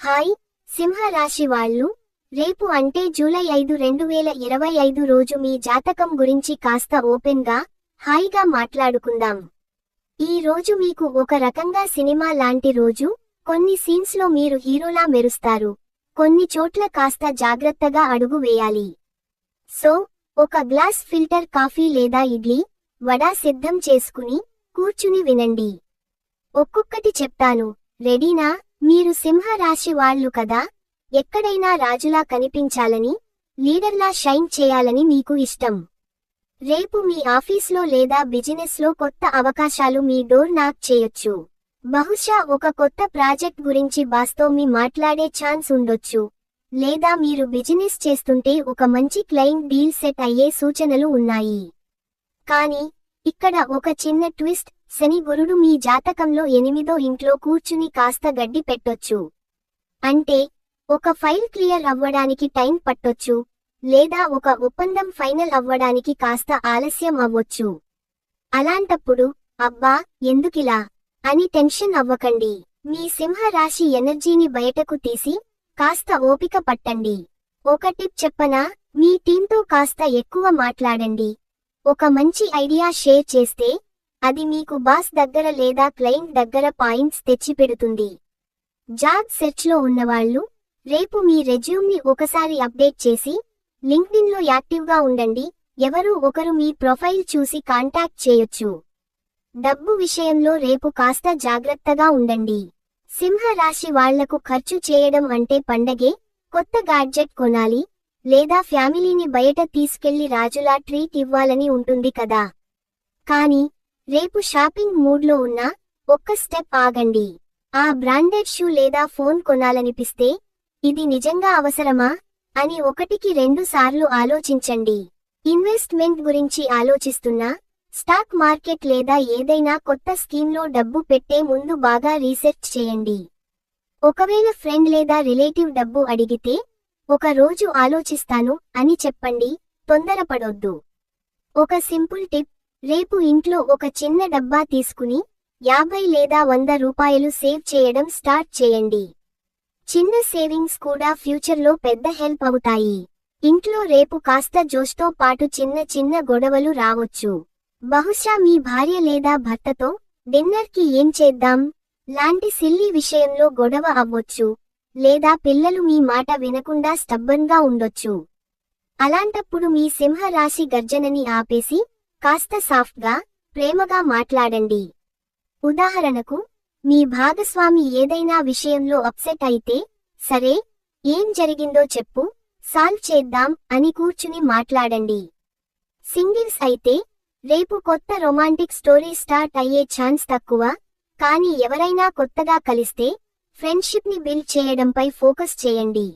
Hi సింహ రాశి వాళ్ళు రేపు అంటే జూలై 5 2025 రోజు మీ జాతకం గురించి కాస్త ఓపెన్ గా హాయిగా మాట్లాడుకుందాం. ఈ రోజు మీకు ఒక రకంగా సినిమా లాంటి రోజు. కొన్ని సీన్స్ లో మీరు హీరోలా మెరుస్తారు, కొన్ని చోట్ల కాస్త జాగ్రత్తగా అడుగు వేయాలి. సో ఒక గ్లాస్ ఫిల్టర్ కాఫీ లేదా ఇడ్లీ వడ సిద్ధం చేసుకుని కూర్చుని వినండి. ఒక్కొక్కటి చెప్తాను, రెడీనా? మీరు సింహ రాశి వాళ్ళు కదా, ఎక్కడైనా రాజులా కనిపించాలని, లీడర్లా షైన్ చేయాలని మీకు ఇష్టం. రేపు మీ ఆఫీస్లో లేదా బిజినెస్లో కొత్త అవకాశాలు మీ డోర్ నాక్ చేయొచ్చు. బహుశా ఒక కొత్త ప్రాజెక్ట్ గురించి బాస్తో మీ మాట్లాడే ఛాన్స్ ఉండొచ్చు, లేదా మీరు బిజినెస్ చేస్తుంటే ఒక మంచి క్లయింట్ డీల్ సెట్ అయ్యే సూచనలు ఉన్నాయి. కానీ ఇక్కడ ఒక చిన్న ట్విస్ట్, శని గురుడు మీ జాతకంలో 8వ ఇంట్లో కూర్చుని కాస్త గడ్డి పెట్టొచ్చు. అంటే ఒక ఫైల్ క్లియర్ అవ్వడానికి టైం పట్టొచ్చు, లేదా ఒక ఒప్పందం ఫైనల్ అవ్వడానికి కాస్త ఆలస్యం అవ్వొచ్చు. అలాంటప్పుడు అబ్బా ఎందుకిలా అని టెన్షన్ అవ్వకండి. మీ సింహ రాశి ఎనర్జీని బయటకు తీసి కాస్త ఓపిక పట్టండి. ఒక టిప్ చెప్పనా? మీ టీంతో కాస్త ఎక్కువ మాట్లాడండి. ఒక మంచి ఐడియా షేర్ చేస్తే అది మీకు బాస్ దగ్గర లేదా క్లయింట్ దగ్గర పాయింట్స్ తెచ్చిపెడుతుంది. జాబ్ సెర్చ్లో ఉన్నవాళ్లు రేపు మీ రెజ్యూమ్ని ఒకసారి అప్డేట్ చేసి లింక్డ్ఇన్లో యాక్టివ్గా ఉండండి. ఎవరూ ఒకరు మీ ప్రొఫైల్ చూసి కాంటాక్ట్ చేయొచ్చు. డబ్బు విషయంలో రేపు కాస్త జాగ్రత్తగా ఉండండి. సింహ రాశి వాళ్లకు ఖర్చు చేయడం అంటే పండగే, కొత్త గాడ్జెట్ కొనాలి, లేదా ఫ్యామిలీని బయట తీసుకెళ్లి రాజులా ట్రీట్ ఇవ్వాలని ఉంటుంది కదా. కానీ రేపు షాపింగ్ మూడ్లో ఉన్నా ఒక్క స్టెప్ ఆగండి. ఆ బ్రాండెడ్ షూ లేదా ఫోన్ కొనాలనిపిస్తే ఇది నిజంగా అవసరమా అని 1-2 సార్లు ఆలోచించండి. ఇన్వెస్ట్మెంట్ గురించి ఆలోచిస్తున్నా స్టాక్ మార్కెట్ లేదా ఏదైనా కొత్త స్కీమ్లో డబ్బు పెట్టే ముందు బాగా రీసెర్చ్ చేయండి. ఒకవేళ ఫ్రెండ్ లేదా రిలేటివ్ డబ్బు అడిగితే ఒక రోజు ఆలోచిస్తాను అని చెప్పండి, తొందరపడొద్దు. ఒక సింపుల్ టిప్, రేపు ఇంట్లో ఒక చిన్న డబ్బా తీసుకుని 50 లేదా 100 రూపాయలు సేవ్ చేయడం స్టార్ట్ చేయండి. చిన్న సేవింగ్స్ కూడా ఫ్యూచర్లో పెద్ద హెల్ప్ అవుతాయి. ఇంట్లో రేపు కాస్త జోష్తో పాటు చిన్న చిన్న గొడవలు రావొచ్చు. బహుశా మీ భార్య లేదా భర్తతో డిన్నర్కి ఏం చేద్దాం లాంటి సిల్లీ విషయంలో గొడవ అవ్వొచ్చు, లేదా పిల్లలు మీ మాట వినకుండా స్టబ్బన్గా ఉండొచ్చు. అలాంటప్పుడు మీ సింహ రాశి గర్జనని ఆపేసి కాస్త సాఫ్ట్గా, ప్రేమగా మాట్లాడండి. ఉదాహరణకు, మీ భాగస్వామి ఏదైనా విషయంలో అప్సెట్ అయితే, సరే ఏం జరిగిందో చెప్పు, సాల్వ్ చేద్దాం అని కూర్చుని మాట్లాడండి. సింగిల్స్ అయితే రేపు కొత్త రొమాంటిక్ స్టోరీ స్టార్ట్ అయ్యే ఛాన్స్ తక్కువ, కానీ ఎవరైనా కొత్తగా కలిస్తే ఫ్రెండ్షిప్ని బిల్డ్ చేయడంపై ఫోకస్ చేయండి.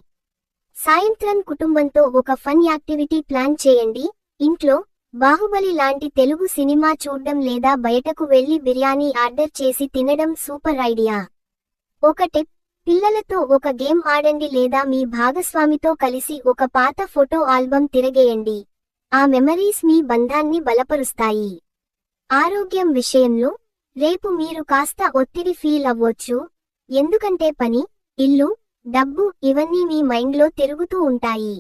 సాయంత్రం కుటుంబంతో ఒక ఫన్ యాక్టివిటీ ప్లాన్ చేయండి. ఇంట్లో బాహుబలి లాంటి తెలుగు సినిమా చూడ్డం లేదా బయటకు వెళ్లి బిర్యానీ ఆర్డర్ చేసి తినడం సూపర్ ఐడియా. ఒక టిప్, పిల్లలతో ఒక గేమ్ ఆడండి లేదా మీ భాగస్వామితో కలిసి ఒక పాత ఫోటో ఆల్బమ్ తిరగేయండి. ఆ మెమరీస్ మీ బంధాన్ని బలపరుస్తాయి. ఆరోగ్యం విషయంలో రేపు మీరు కాస్త ఒత్తిడి ఫీల్ అవ్వొచ్చు, ఎందుకంటే పని, ఇల్లు, డబ్బు ఇవన్నీ మీ మైండ్లో తిరుగుతూ ఉంటాయి.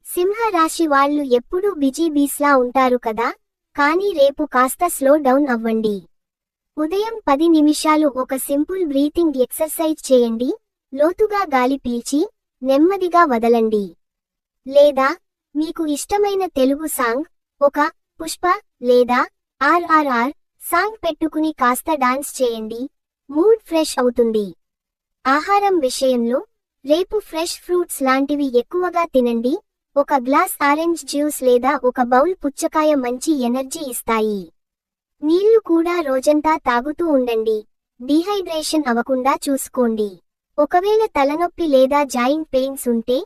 సింహ రాశి వాళ్ళు ఎప్పుడూ బిజీ బీస్లా ఉంటారు కదా, కానీ రేపు కాస్త స్లో డౌన్ అవ్వండి. ఉదయం 10 నిమిషాలు ఒక సింపుల్ బ్రీతింగ్ ఎక్సర్సైజ్ చేయండి. లోతుగా గాలి పీల్చి నెమ్మదిగా వదలండి. లేదా మీకు ఇష్టమైన తెలుగు సాంగ్, ఒక పుష్ప లేదా ఆర్ఆర్ఆర్ సాంగ్ పెట్టుకుని కాస్త డాన్స్ చేయండి. మూడ్ ఫ్రెష్ అవుతుంది. ఆహారం విషయంలో రేపు ఫ్రెష్ ఫ్రూట్స్ లాంటివి ఎక్కువగా తినండి. ఒక గ్లాస్ ఆరెంజ్ జ్యూస్ లేదా ఒక బౌల్ పుచ్చకాయ మంచి ఎనర్జీ ఇస్తాయి. నీళ్లు కూడా రోజంతా తాగుతూ ఉండండి. డీహైడ్రేషన్ అవ్వకుండా చూసుకోండి. ఒకవేళ తలనొప్పి లేదా జాయింట్ పెయిన్స్ ఉంటే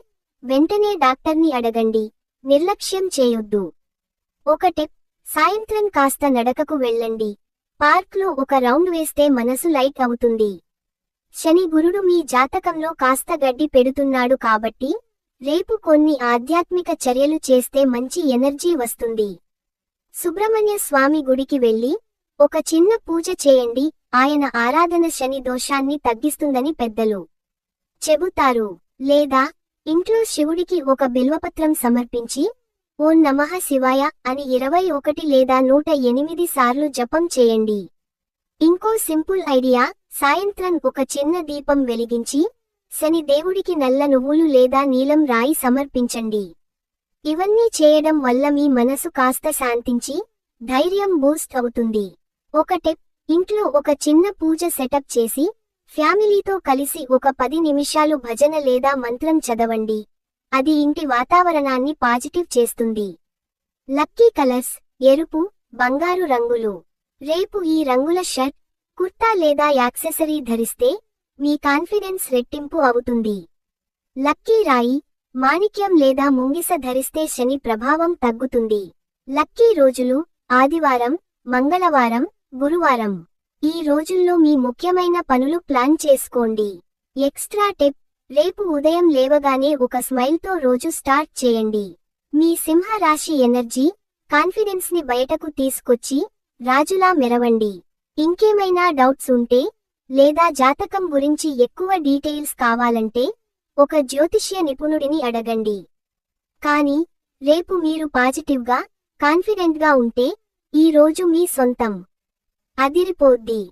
వెంటనే డాక్టర్ని అడగండి, నిర్లక్ష్యం చేయొద్దు. ఒక టిప్, సాయంత్రం కాస్త నడకకు వెళ్ళండి. పార్క్లో ఒక రౌండ్ వేస్తే మనసు లైట్ అవుతుంది. శని గురుడు మీ జాతకంలో కాస్త గడ్డి పెడుతున్నాడు కాబట్టి రేపు కొన్ని ఆధ్యాత్మిక చర్యలు చేస్తే మంచి ఎనర్జీ వస్తుంది. సుబ్రహ్మణ్య స్వామి గుడికి వెళ్లి ఒక చిన్న పూజ చేయండి. ఆయన ఆరాధన శని దోషాన్ని తగ్గిస్తుందని పెద్దలు చెబుతారు. లేదా ఇంట్లో శివుడికి ఒక బిల్వపత్రం సమర్పించి ఓం నమః శివాయ అని 21 లేదా 108 సార్లు జపం చేయండి. ఇంకో సింపుల్ ఐడియా, సాయంత్రం ఒక చిన్న దీపం వెలిగించి శని దేవుడికి నల్ల నువ్వులు లేదా నీలం రాయి సమర్పించండి. ఇవన్నీ చేయడం వల్ల మీ మనసు కాస్త శాంతించి ధైర్యం బూస్ట్ అవుతుంది. ఒక టిప్, ఇంట్లో ఒక చిన్న పూజ సెటప్ చేసి ఫ్యామిలీతో కలిసి ఒక 10 నిమిషాలు భజన లేదా మంత్రం చదవండి. అది ఇంటి వాతావరణాన్ని పాజిటివ్ చేస్తుంది. లక్కీ కలర్స్ ఎరుపు, బంగారు రంగులు. రేపు ఈ రంగుల షర్ట్, కుర్తా లేదా యాక్సెసరీ ధరిస్తే మీ కాన్ఫిడెన్స్ రెట్టింపు అవుతుంది. లక్కీ రాయి, మాణిక్యం లేదా ముంగిస ధరిస్తే శని ప్రభావం తగ్గుతుంది. లక్కీ రోజులు ఆదివారం, మంగళవారం, గురువారం. ఈ రోజుల్లో మీ ముఖ్యమైన పనులు ప్లాన్ చేసుకోండి. ఎక్స్ట్రా టిప్, రేపు ఉదయం లేవగానే ఒక స్మైల్తో రోజు స్టార్ట్ చేయండి. మీ సింహ రాశి ఎనర్జీ, కాన్ఫిడెన్స్ ని బయటకు తీసుకొచ్చి రాజులా మెరవండి. ఇంకేమైనా డౌట్స్ ఉంటే లేదా జాతకం గురించి ఎక్కువ డీటెయిల్స్ కావాలంటే ఒక జ్యోతిష్య నిపుణుడిని అడగండి. కానీ రేపు మీరు పాజిటివ్గా, కాన్ఫిడెంట్గా ఉంటే ఈ రోజు మీ సొంతం. అదిరిపోద్ది.